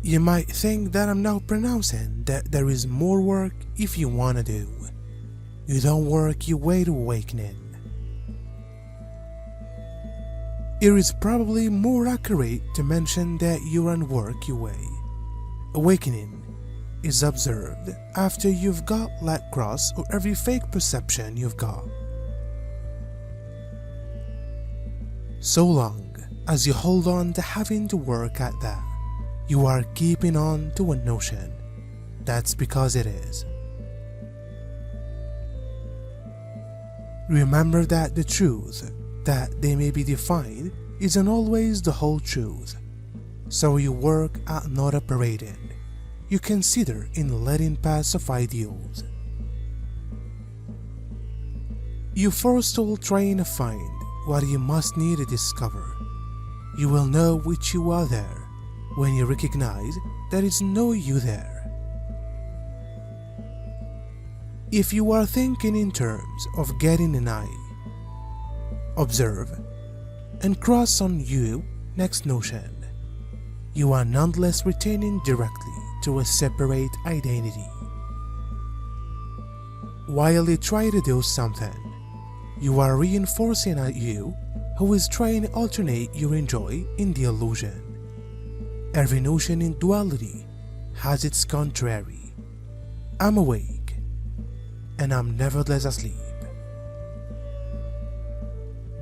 You might think that I'm now pronouncing that there is more work if you wanna do. You don't work your way to awakening. It is probably more accurate to mention that you unwork your way. Awakening is observed after you've got let cross or every fake perception you've got. So long as you hold on to having to work at that, you are keeping on to a notion. That's because it is. Remember that the truth that they may be defined isn't always the whole truth. So you work at not operating. You consider in letting pass of ideals. You first will try to find what you must need to discover. You will know which you are there when you recognize there is no you there. If you are thinking in terms of getting an eye, observe and cross on you next notion. You are nonetheless retaining directly to a separate identity. While you try to do something, you are reinforcing a you who is trying to alternate your enjoy in the illusion. Every notion in duality has its contrary. I'm awake, and I'm nevertheless asleep.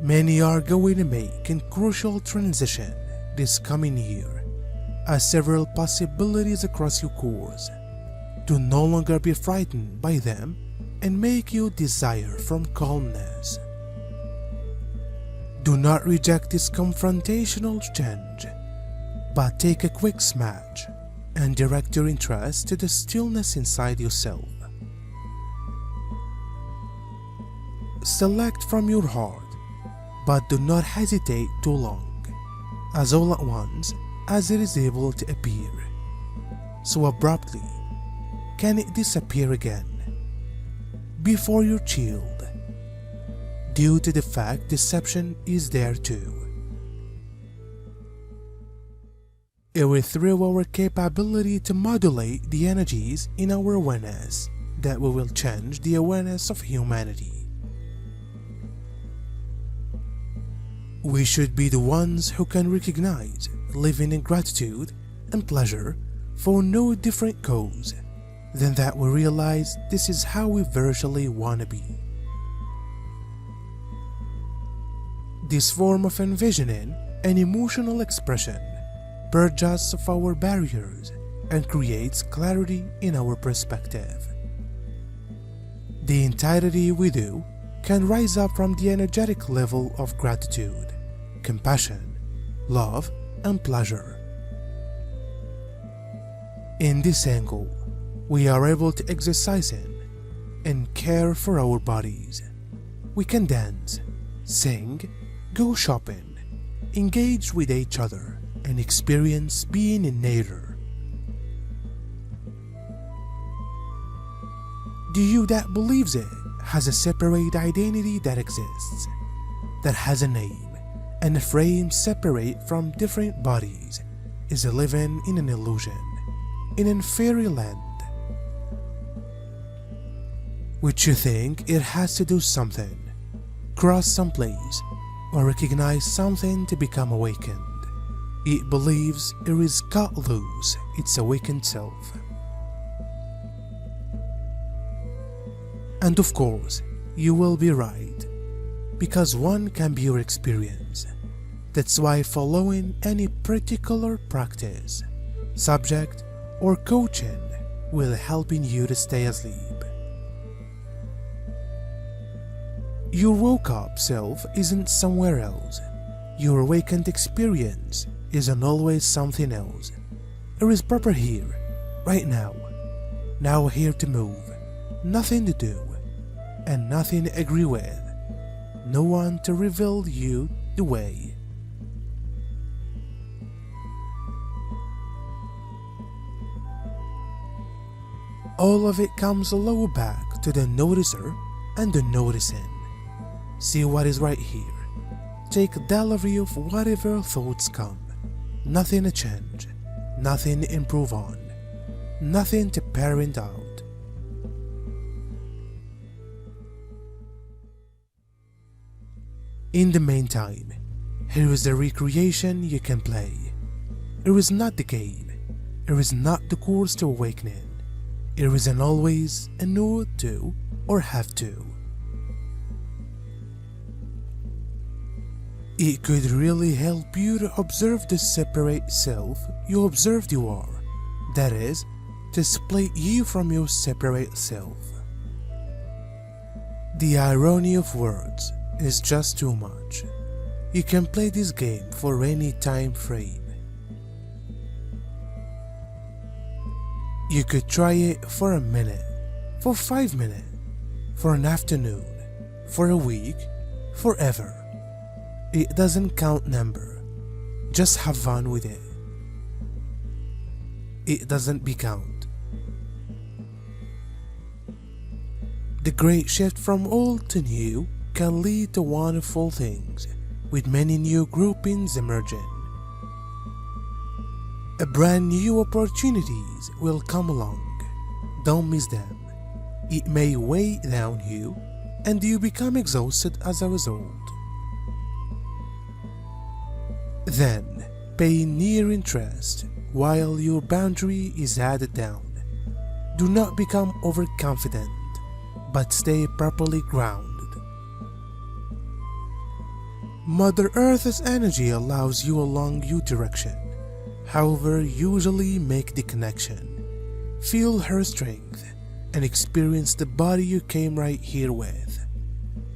Many are going to make a crucial transition this coming year, as several possibilities across your course. Do no longer be frightened by them and make you desire from calmness. Do not reject this confrontational change, but take a quick smash and direct your interest to the stillness inside yourself. Select from your heart, but do not hesitate too long, as all at once as it is able to appear. So abruptly can it disappear again before you're chilled, due to the fact deception is there too. It is through our capability to modulate the energies in our awareness that we will change the awareness of humanity. We should be the ones who can recognize living in gratitude and pleasure for no different cause than that we realize this is how we virtually want to be. This form of envisioning an emotional expression purges us of our barriers and creates clarity in our perspective. The entirety we do can rise up from the energetic level of gratitude, compassion, love, and pleasure. In this angle, we are able to exercise in and care for our bodies. We can dance, sing, go shopping, engage with each other, and experience being in nature. The you that believes it has a separate identity that exists, that has a name and a frame separate from different bodies, is living in an illusion, in an fairyland, which you think it has to do something, cross someplace, or recognize something to become awakened. It believes it is cut loose its awakened self. And of course, you will be right, because one can be your experience. That's why following any particular practice, subject, or coaching will helping you to stay asleep. Your woke up self isn't somewhere else. Your awakened experience isn't always something else. It is proper here, right now. Now here to move, nothing to do, and nothing to agree with. No one to reveal you the way. All of it comes low back to the noticer and the noticing. See what is right here. Take delivery of whatever thoughts come. Nothing to change, nothing to improve on, nothing to parent out. In the meantime, here is the recreation you can play. It is not the game, it is not the course to awakening, it is an always a know to or have to. It could really help you to observe the separate self you observed you are, that is, to split you from your separate self. The irony of words is just too much. You can play this game for any time frame. You could try it for a minute, for 5 minutes, for an afternoon, for a week, forever. It doesn't count number, just have fun with it. It doesn't be count. The great shift from old to new can lead to wonderful things, with many new groupings emerging. A brand new opportunities will come along, don't miss them. It may weigh down you, and you become exhausted as a result. Then, pay near interest while your boundary is added down. Do not become overconfident, but stay properly grounded. Mother Earth's energy allows you along your direction. However, usually make the connection. Feel her strength and experience the body you came right here with.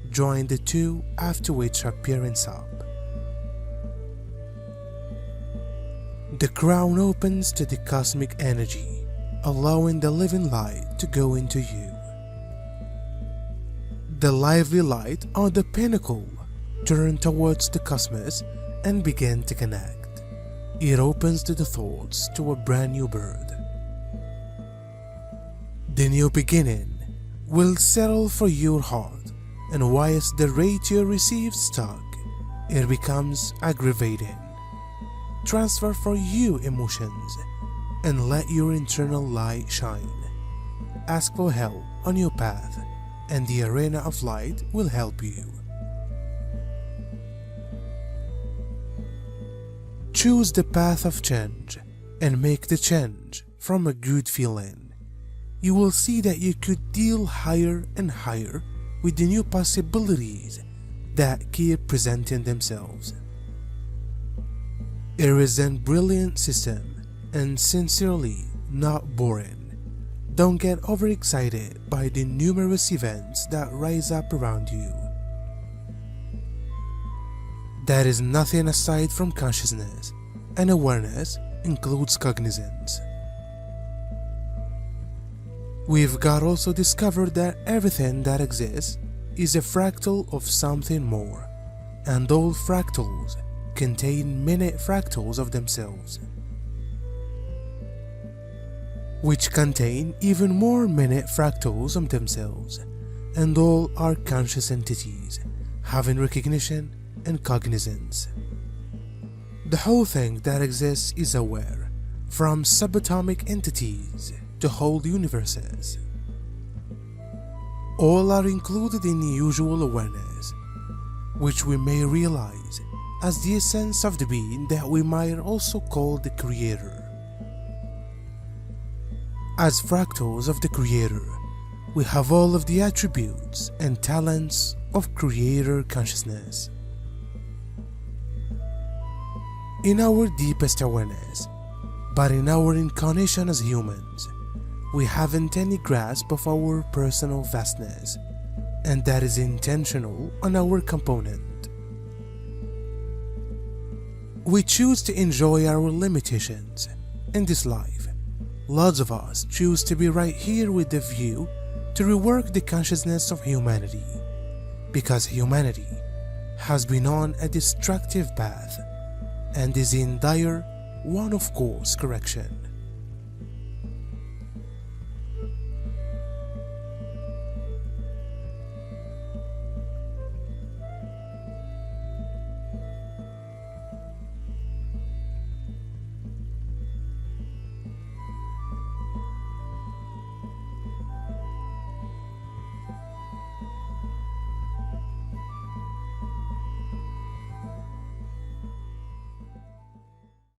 Join the two after which appearance up. The crown opens to the cosmic energy, allowing the living light to go into you. The lively light on the pinnacle turn towards the cosmos and begin to connect. It opens to the thoughts to a brand new bird. The new beginning will settle for your heart, and whilst the rate you receive stuck, it becomes aggravating. Transfer for you emotions and let your internal light shine. Ask for help on your path, and the arena of light will help you. Choose the path of change and make the change from a good feeling. You will see that you could deal higher and higher with the new possibilities that keep presenting themselves. It is a brilliant system and sincerely not boring. Don't get overexcited by the numerous events that rise up around you. That is nothing aside from consciousness, and awareness includes cognizance. We've got also discovered that everything that exists is a fractal of something more, and all fractals contain minute fractals of themselves, which contain even more minute fractals of themselves, and all are conscious entities, having recognition and cognizance. The whole thing that exists is aware, from subatomic entities to whole universes. All are included in the usual awareness, which we may realize as the essence of the being that we might also call the Creator. As fractals of the Creator, we have all of the attributes and talents of Creator consciousness. In our deepest awareness, but in our incarnation as humans, we haven't any grasp of our personal vastness, and that is intentional on our component. We choose to enjoy our limitations in this life. Lots of us choose to be right here with the view to rework the consciousness of humanity, because humanity has been on a destructive path and is in dire want of course correction.